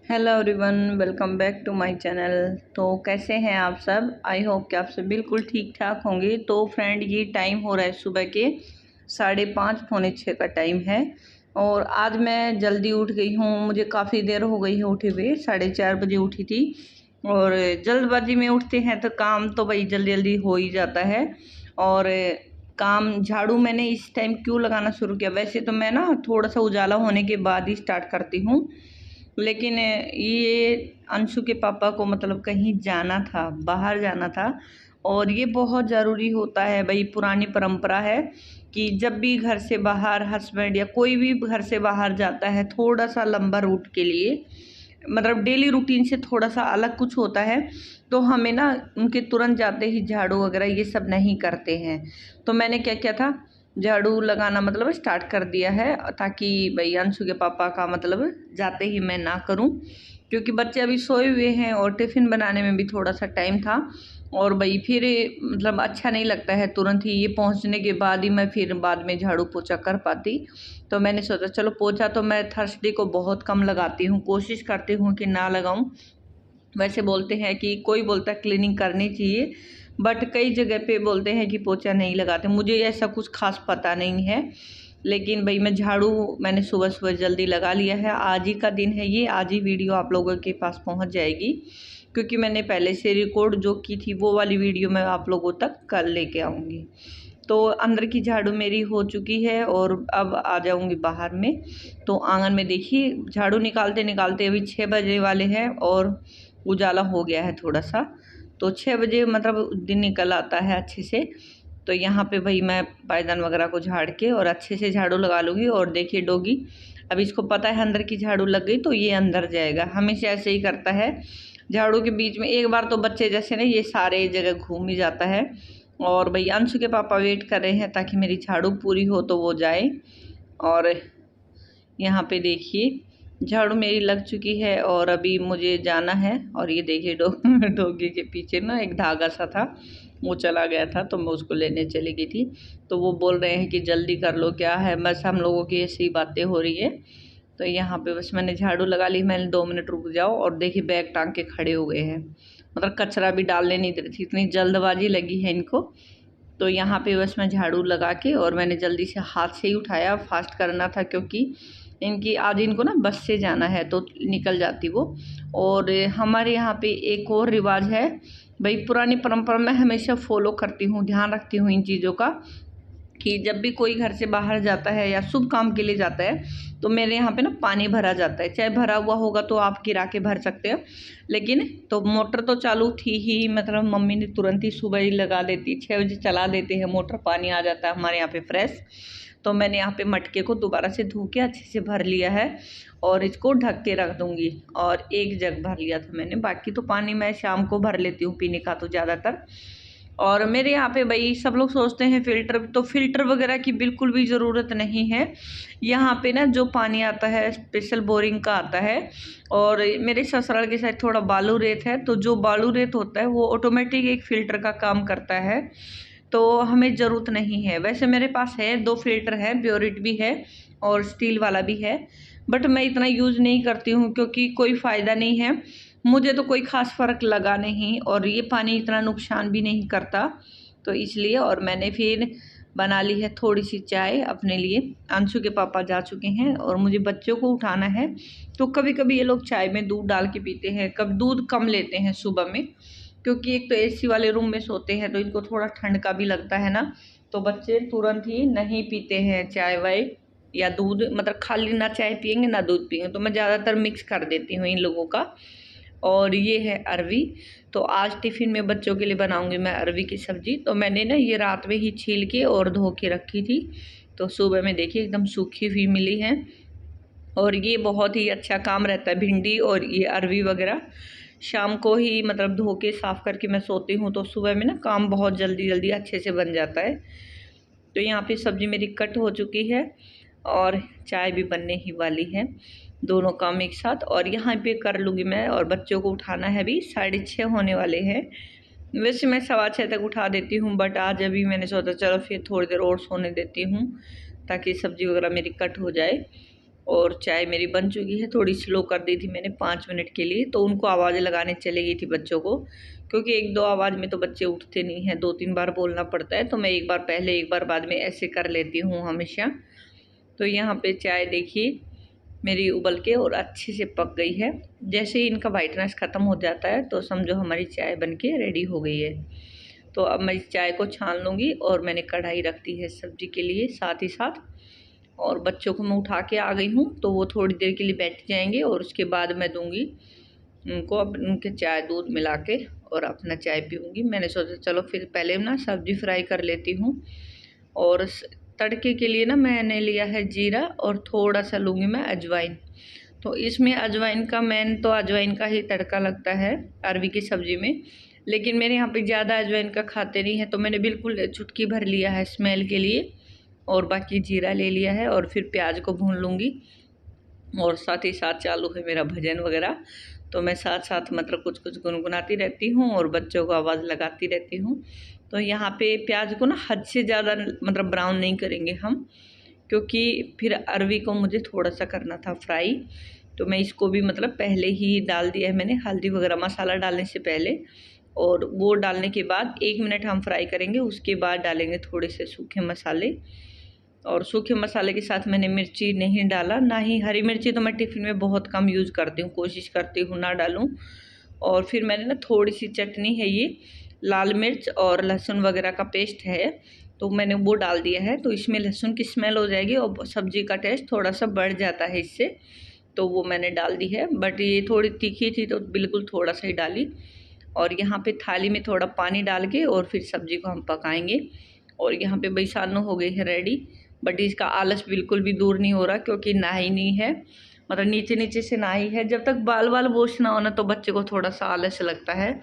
Hello everyone, welcome back to my channel. तो कैसे हैं आप सब? आई होप कि आप सब बिल्कुल ठीक ठाक होंगे। तो फ्रेंड, ये टाइम हो रहा है सुबह के 5:30 पौने 6 का टाइम है और आज मैं जल्दी उठ गई हूँ। मुझे काफ़ी देर हो गई है उठे हुए, 4:30 बजे उठी थी। और जल्दबाजी में उठते हैं तो काम तो भाई जल्दी जल्दी हो ही जाता है। और काम झाड़ू मैंने इस टाइम क्यों लगाना शुरू किया, वैसे तो मैं ना थोड़ा सा उजाला होने के बाद ही स्टार्ट करती हूँ, लेकिन ये अंशु के पापा को मतलब कहीं जाना था, बाहर जाना था। और ये बहुत ज़रूरी होता है भाई, पुरानी परंपरा है कि जब भी घर से बाहर हस्बैंड या कोई भी घर से बाहर जाता है थोड़ा सा लंबा रूट के लिए, मतलब डेली रूटीन से थोड़ा सा अलग कुछ होता है, तो हमें ना उनके तुरंत जाते ही झाड़ू वगैरह ये सब नहीं करते हैं। तो मैंने क्या किया था, झाड़ू लगाना मतलब स्टार्ट कर दिया है, ताकि भाई अंशु के पापा का मतलब जाते ही मैं ना करूं, क्योंकि बच्चे अभी सोए हुए हैं और टिफ़िन बनाने में भी थोड़ा सा टाइम था। और भाई फिर मतलब अच्छा नहीं लगता है तुरंत ही ये पहुंचने के बाद ही मैं फिर बाद में झाड़ू पोछा कर पाती। तो मैंने सोचा चलो पोछा तो मैं थर्सडे को बहुत कम लगाती हूँ, कोशिश करती हूँ कि ना लगाऊं। वैसे बोलते हैं कि कोई बोलता है क्लीनिंग करनी चाहिए, बट कई जगह पे बोलते हैं कि पोछा नहीं लगाते। मुझे ऐसा कुछ खास पता नहीं है, लेकिन भाई मैं झाड़ू मैंने सुबह सुबह जल्दी लगा लिया है। आज ही का दिन है ये, आज ही वीडियो आप लोगों के पास पहुंच जाएगी, क्योंकि मैंने पहले से रिकॉर्ड जो की थी वो वाली वीडियो मैं आप लोगों तक कल लेके आऊँगी। तो अंदर की झाड़ू मेरी हो चुकी है और अब आ जाऊंगी बाहर में। तो आंगन में देखिए झाड़ू निकालते निकालते अभी 6 बजे वाले हैं और उजाला हो गया है थोड़ा सा। तो 6 बजे मतलब दिन निकल आता है अच्छे से। तो यहाँ पे भाई मैं पायदान वगैरह को झाड़ के और अच्छे से झाड़ू लगा लूँगी। और देखिए डॉगी, अब इसको पता है अंदर की झाड़ू लग गई तो ये अंदर जाएगा, हमेशा ऐसे ही करता है। झाड़ू के बीच में एक बार तो बच्चे जैसे ना ये सारे जगह घूम ही जाता है। और भाई अंशु के पापा वेट कर रहे हैं ताकि मेरी झाड़ू पूरी हो तो वो जाए। और यहाँ पे देखिए झाड़ू मेरी लग चुकी है और अभी मुझे जाना है। और ये देखिए डॉगी के पीछे ना एक धागा सा था, वो चला गया था तो मैं उसको लेने चली गई थी। तो वो बोल रहे हैं कि जल्दी कर लो, क्या है, बस हम लोगों की ऐसी बातें हो रही है। तो यहाँ पे बस मैंने झाड़ू लगा ली, मैंने 2 मिनट रुक जाओ। और देखिए बैग टांग के खड़े हो गए हैं, मतलब कचरा भी डालने नहीं दे रही थी, इतनी जल्दबाजी लगी है इनको। तो यहाँ पे बस मैं झाड़ू लगा के और मैंने जल्दी से हाथ से ही उठाया, फास्ट करना था क्योंकि इनकी आज इनको ना बस से जाना है तो निकल जाती वो। और हमारे यहाँ पे एक और रिवाज है भाई, पुरानी परंपरा मैं हमेशा फॉलो करती हूँ, ध्यान रखती हूँ इन चीज़ों का, कि जब भी कोई घर से बाहर जाता है या शुभ काम के लिए जाता है तो मेरे यहाँ पे ना पानी भरा जाता है। चाहे भरा हुआ होगा तो आप गिरा के भर सकते हो, लेकिन तो मोटर तो चालू थी ही, मतलब मम्मी ने तुरंत ही सुबह ही लगा देती, 6 बजे चला देते हैं मोटर, पानी आ जाता है हमारे यहाँ पे फ्रेश। तो मैंने यहाँ पे मटके को दोबारा से धो के अच्छे से भर लिया है और इसको ढक के रख दूँगी। और एक जग भर लिया था मैंने, बाकी तो पानी मैं शाम को भर लेती हूँ पीने का तो ज़्यादातर। और मेरे यहाँ पे भाई सब लोग सोचते हैं फ़िल्टर, तो फ़िल्टर वगैरह की बिल्कुल भी ज़रूरत नहीं है। यहाँ पे ना जो पानी आता है स्पेशल बोरिंग का आता है। और मेरे ससुराल के साइड थोड़ा बालू रेत है, तो जो बालू रेत होता है वो ऑटोमेटिक एक फ़िल्टर का काम करता है, तो हमें ज़रूरत नहीं है। वैसे मेरे पास है 2 फ़िल्टर है, प्योरिट भी है और स्टील वाला भी है, बट मैं इतना यूज़ नहीं करती हूँ क्योंकि कोई फ़ायदा नहीं है, मुझे तो कोई ख़ास फ़र्क लगा नहीं और ये पानी इतना नुकसान भी नहीं करता, तो इसलिए। और मैंने फिर बना ली है थोड़ी सी चाय अपने लिए। अंशु के पापा जा चुके हैं और मुझे बच्चों को उठाना है, तो कभी कभी ये लोग चाय में दूध डाल के पीते हैं, कभी दूध कम लेते हैं सुबह में, क्योंकि एक तो एसी वाले रूम में सोते हैं तो इनको थोड़ा ठंड का भी लगता है ना। तो बच्चे तुरंत ही नहीं पीते हैं चाय वाय या दूध, मतलब खाली ना चाय पियेंगे ना दूध पियेंगे, तो मैं ज़्यादातर मिक्स कर देती हूँ इन लोगों का। और ये है अरवी, तो आज टिफ़िन में बच्चों के लिए बनाऊंगी मैं अरवी की सब्ज़ी। तो मैंने ना ये रात में ही छील के और धो के रखी थी, तो सुबह में देखिए एकदम सूखी हुई मिली है। और ये बहुत ही अच्छा काम रहता है, भिंडी और ये अरवी वगैरह शाम को ही मतलब धो के साफ़ करके मैं सोती हूँ, तो सुबह में ना काम बहुत जल्दी जल्दी अच्छे से बन जाता है। तो यहाँ पे सब्ज़ी मेरी कट हो चुकी है और चाय भी बनने ही वाली है, दोनों काम एक साथ। और यहाँ पे कर लूँगी मैं, और बच्चों को उठाना है, अभी 6:30 होने वाले हैं। वैसे मैं 6:15 तक उठा देती हूँ, बट आज अभी मैंने सोचा चलो फिर थोड़ी देर और सोने देती हूँ ताकि सब्ज़ी वगैरह मेरी कट हो जाए। और चाय मेरी बन चुकी है। थोड़ी स्लो कर दी थी मैंने 5 मिनट के लिए, तो उनको आवाज़ें लगाने चली गई थी बच्चों को, क्योंकि 1-2 आवाज़ में तो बच्चे उठते नहीं हैं, 2-3 बार बोलना पड़ता है, तो मैं एक बार पहले एक बार बाद में ऐसे कर लेती हूँ हमेशा। तो यहाँ पे चाय देखिए मेरी उबल के और अच्छे से पक गई है। जैसे ही इनका वाइटनेस ख़त्म हो जाता है तो समझो हमारी चाय बन के रेडी हो गई है। तो अब मैं इस चाय को छान लूँगी और मैंने कढ़ाई रख दी है सब्ज़ी के लिए साथ ही साथ। और बच्चों को मैं उठा के आ गई हूँ, तो वो थोड़ी देर के लिए बैठ जाएंगे और उसके बाद मैं दूँगी उनको अब उनके चाय दूध मिला के और अपना चाय पीऊँगी। मैंने सोचा चलो फिर पहले ना सब्ज़ी फ्राई कर लेती हूँ। और तड़के के लिए ना मैंने लिया है जीरा और थोड़ा सा लूँगी मैं अजवाइन। तो इसमें अजवाइन का मेन तो अजवाइन का ही तड़का लगता है अरवी की सब्ज़ी में, लेकिन मेरे यहाँ पे ज़्यादा अजवाइन का खाते नहीं है, तो मैंने बिल्कुल चुटकी भर लिया है स्मेल के लिए और बाकी जीरा ले लिया है। और फिर प्याज को भून लूँगी और साथ ही साथ चालू है मेरा भजन वगैरह, तो मैं साथ साथ मतलब कुछ कुछ गुनगुनाती रहती हूँ और बच्चों को आवाज़ लगाती रहती हूँ। तो यहाँ पे प्याज को ना हद से ज़्यादा मतलब ब्राउन नहीं करेंगे हम, क्योंकि फिर अरवी को मुझे थोड़ा सा करना था फ्राई, तो मैं इसको भी मतलब पहले ही डाल दिया है मैंने हल्दी वगैरह मसाला डालने से पहले। और वो डालने के बाद 1 मिनट हम फ्राई करेंगे, उसके बाद डालेंगे थोड़े से सूखे मसाले। और सूखे मसाले के साथ मैंने मिर्ची नहीं डाला, ना ही हरी मिर्ची तो मैं टिफ़िन में बहुत कम यूज़ करती हूँ, कोशिश करती हूँ ना डालूँ। और फिर मैंने ना थोड़ी सी चटनी है ये लाल मिर्च और लहसुन वगैरह का पेस्ट है, तो मैंने वो डाल दिया है। तो इसमें लहसुन की स्मेल हो जाएगी और सब्ज़ी का टेस्ट थोड़ा सा बढ़ जाता है इससे, तो वो मैंने डाल दी है। बट ये थोड़ी तीखी थी तो बिल्कुल थोड़ा सा ही डाली। और यहाँ पे थाली में थोड़ा पानी डाल के और फिर सब्ज़ी को हम पकाएंगे। और यहाँ पे बैसानो हो गई है रेडी, बट इसका आलस बिल्कुल भी दूर नहीं हो रहा, क्योंकि नहाई नहीं है, मतलब नीचे नीचे से नहाई है। जब तक बाल वाल वॉश ना होना तो बच्चे को थोड़ा सा आलस लगता है,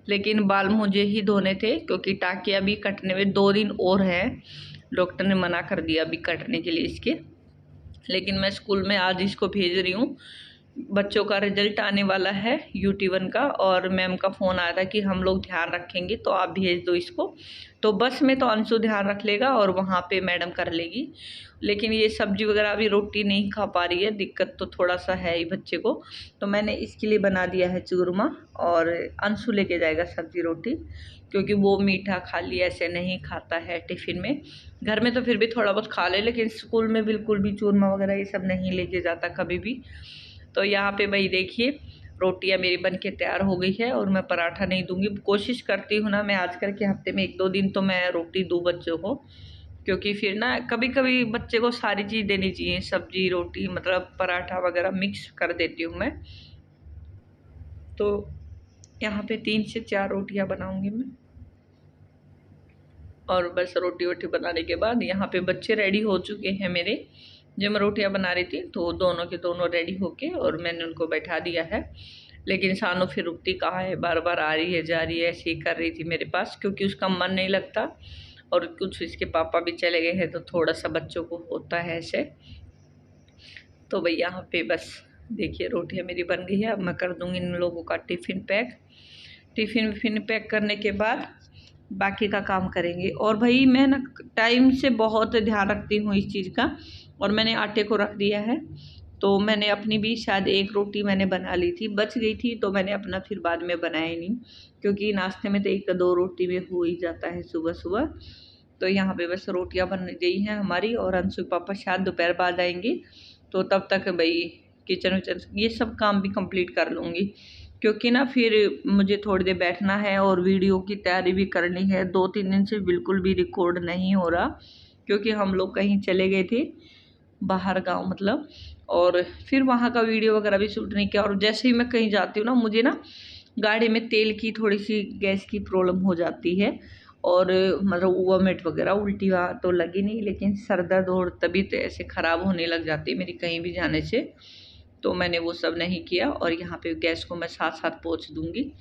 लेकिन बाल मुझे ही धोने थे, क्योंकि टाँके अभी कटने में 2 दिन और है। डॉक्टर ने मना कर दिया अभी कटने के लिए इसके, लेकिन मैं स्कूल में आज इसको भेज रही हूँ। बच्चों का रिजल्ट आने वाला है UT1 का, और मैम का फ़ोन आया था कि हम लोग ध्यान रखेंगे तो आप भेज दो इसको। तो बस में तो अंशु ध्यान रख लेगा और वहाँ पे मैडम कर लेगी, लेकिन ये सब्जी वगैरह अभी रोटी नहीं खा पा रही है, दिक्कत तो थोड़ा सा है ही बच्चे को। तो मैंने इसके लिए बना दिया है चूरमा, और अंशु लेके जाएगा सब्जी रोटी, क्योंकि वो मीठा खाली ऐसे नहीं खाता है टिफ़िन में। घर में तो फिर भी थोड़ा बहुत खा ले, लेकिन स्कूल में बिल्कुल भी चूरमा वगैरह ये सब नहीं लेके जाता कभी भी। तो यहाँ पे भाई देखिए रोटियाँ मेरी बन के तैयार हो गई है, और मैं पराठा नहीं दूंगी। कोशिश करती हूँ ना मैं आजकल के हफ्ते में 1-2 दिन तो मैं रोटी दूँ बच्चों को, क्योंकि फिर ना कभी कभी बच्चे को सारी चीज़ देनी चाहिए, सब्जी रोटी मतलब पराठा वगैरह मिक्स कर देती हूँ मैं। तो यहाँ पे 3 से 4 रोटियाँ बनाऊँगी मैं। और बस रोटी वोटी बनाने के बाद यहाँ पे बच्चे रेडी हो चुके हैं मेरे। जब मैं रोटियाँ बना रही थी तो दोनों के दोनों रेडी होके और मैंने उनको बैठा दिया है, लेकिन सानू फिर रुकती कहाँ है, बार बार आ रही है जा रही है, ऐसे ही कर रही थी मेरे पास, क्योंकि उसका मन नहीं लगता। और कुछ इसके पापा भी चले गए हैं तो थोड़ा सा बच्चों को होता है ऐसे। तो भाई यहाँ पे बस देखिए रोटियाँ मेरी बन गई है। अब मैं कर दूँगी इन लोगों का टिफ़िन पैक। टिफ़िन पैक करने के बाद बाकी का काम करेंगे। और भाई मैं ना टाइम से बहुत ध्यान रखती हूँ इस चीज़ का, और मैंने आटे को रख दिया है। तो मैंने अपनी भी शायद 1 रोटी मैंने बना ली थी, बच गई थी, तो मैंने अपना फिर बाद में बनाया ही नहीं, क्योंकि नाश्ते में तो 1-2 रोटी में हो ही जाता है सुबह सुबह। तो यहाँ पे बस रोटियाँ बन गई हैं हमारी, और अंशु पापा शायद दोपहर बाद आएंगे, तो तब तक भाई किचन विचन ये सब काम भी कंप्लीट कर लूँगी, क्योंकि ना फिर मुझे थोड़ी देर बैठना है और वीडियो की तैयारी भी करनी है। 2-3 दिन से बिल्कुल भी रिकॉर्ड नहीं हो रहा, क्योंकि हम लोग कहीं चले गए थे बाहर गांव मतलब, और फिर वहाँ का वीडियो वगैरह भी शूट नहीं किया। और जैसे ही मैं कहीं जाती हूँ ना, मुझे ना गाड़ी में तेल की थोड़ी सी गैस की प्रॉब्लम हो जाती है, और मतलब वोमिट वगैरह उल्टी वहाँ तो लगी नहीं, लेकिन सर दर्द और तबीयत ऐसे ख़राब होने लग जाती है मेरी कहीं भी जाने से। तो मैंने वो सब नहीं किया, और यहाँ पे गैस को मैं साथ साथ पोंछ दूँगी।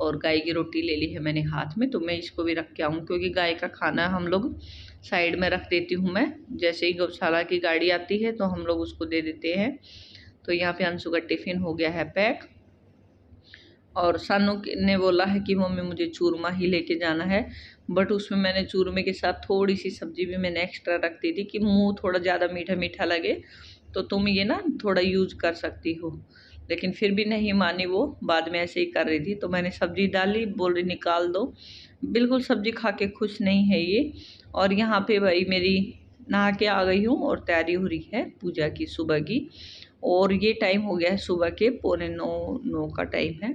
और गाय की रोटी ले ली है मैंने हाथ में, तो मैं इसको भी रख के आऊँ, क्योंकि गाय का खाना हम लोग साइड में रख देती हूँ मैं। जैसे ही गौशाला की गाड़ी आती है तो हम लोग उसको दे देते हैं। तो यहाँ पे अंशु का टिफ़िन हो गया है पैक, और सानू ने बोला है कि मम्मी मुझे चूरमा ही लेके जाना है, बट उसमें मैंने चूरमे के साथ थोड़ी सी सब्जी भी मैंने एक्स्ट्रा रख दी थी कि मुँह थोड़ा ज़्यादा मीठा मीठा लगे। तो तुम ये ना थोड़ा यूज कर सकती हो। लेकिन फिर भी नहीं मानी वो, बाद में ऐसे ही कर रही थी। तो मैंने सब्जी डाली, बोल रही निकाल दो। बिल्कुल सब्जी खा के खुश नहीं है ये। और यहाँ पे भाई मेरी नहा के आ गई हूँ और तैयारी हो रही है पूजा की सुबह की। और ये टाइम हो गया है सुबह के 8:45 का टाइम है।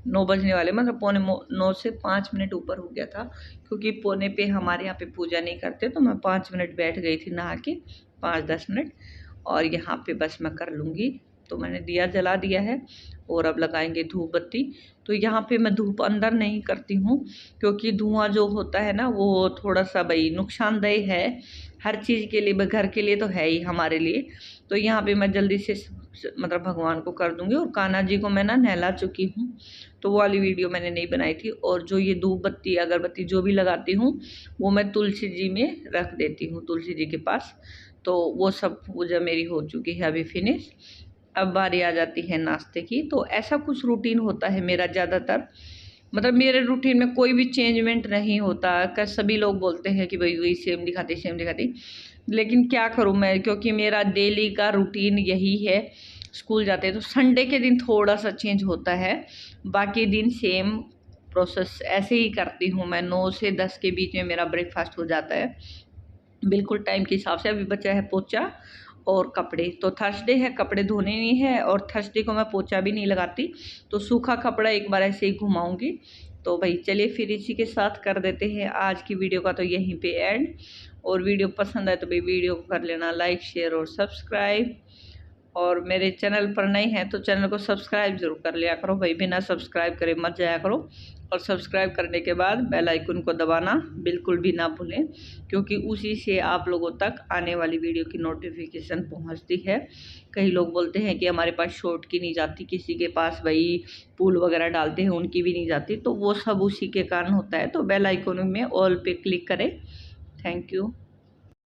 9 बजने वाले, मतलब 8:45 से 5 मिनट ऊपर हो गया था, क्योंकि पौने पे हमारे यहाँ पे पूजा नहीं करते। तो मैं 5 मिनट बैठ गई थी नहा के, 5-10 मिनट। और यहाँ पे बस मैं कर लूँगी। तो मैंने दिया जला दिया है और अब लगाएंगे धूप बत्ती। तो यहाँ पे मैं धूप अंदर नहीं करती हूँ, क्योंकि धुआं जो होता है ना वो थोड़ा सा भाई नुकसानदेह है हर चीज़ के लिए, घर के लिए तो है ही हमारे लिए। तो यहाँ पे मैं जल्दी से मतलब भगवान को कर दूंगी। और कान्हा जी को मैं ना नहला चुकी हूँ, तो वो वाली वीडियो मैंने नहीं बनाई थी। और जो ये धूप बत्ती अगरबत्ती जो भी लगाती हूँ वो मैं तुलसी जी में रख देती हूँ, तुलसी जी के पास। तो वो सब पूजा मेरी हो चुकी है अभी फिनिश। अब बारी आ जाती है नाश्ते की। तो ऐसा कुछ रूटीन होता है मेरा ज़्यादातर, मतलब मेरे रूटीन में कोई भी चेंजमेंट नहीं होता। क्या सभी लोग बोलते हैं कि भाई वही सेम दिखाती सेम दिखाती, लेकिन क्या करूँ मैं, क्योंकि मेरा डेली का रूटीन यही है। स्कूल जाते हैं तो संडे के दिन थोड़ा सा चेंज होता है, बाकी दिन सेम प्रोसेस ऐसे ही करती हूँ मैं। 9 से 10 के बीच में मेरा ब्रेकफास्ट हो जाता है, बिल्कुल टाइम के हिसाब से। अभी बचा है पोछा और कपड़े। तो थर्सडे है, कपड़े धोने नहीं है, और थर्सडे को मैं पोछा भी नहीं लगाती, तो सूखा कपड़ा एक बार ऐसे ही घुमाऊंगी। तो भाई चलिए फिर इसी के साथ कर देते हैं आज की वीडियो का तो यहीं पे एंड। और वीडियो पसंद आए तो भाई वीडियो को कर लेना लाइक, शेयर और सब्सक्राइब। और मेरे चैनल पर नए हैं तो चैनल को सब्सक्राइब जरूर कर लिया करो भाई, बिना सब्सक्राइब करे मत जाया करो। और सब्सक्राइब करने के बाद बेल आइकन को दबाना बिल्कुल भी ना भूलें, क्योंकि उसी से आप लोगों तक आने वाली वीडियो की नोटिफिकेशन पहुंचती है। कई लोग बोलते हैं कि हमारे पास शॉर्ट की नहीं जाती, किसी के पास भाई पुल वगैरह डालते हैं उनकी भी नहीं जाती, तो वो सब उसी के कारण होता है। तो बेल आइकन में ऑल पे क्लिक करें। Thank you.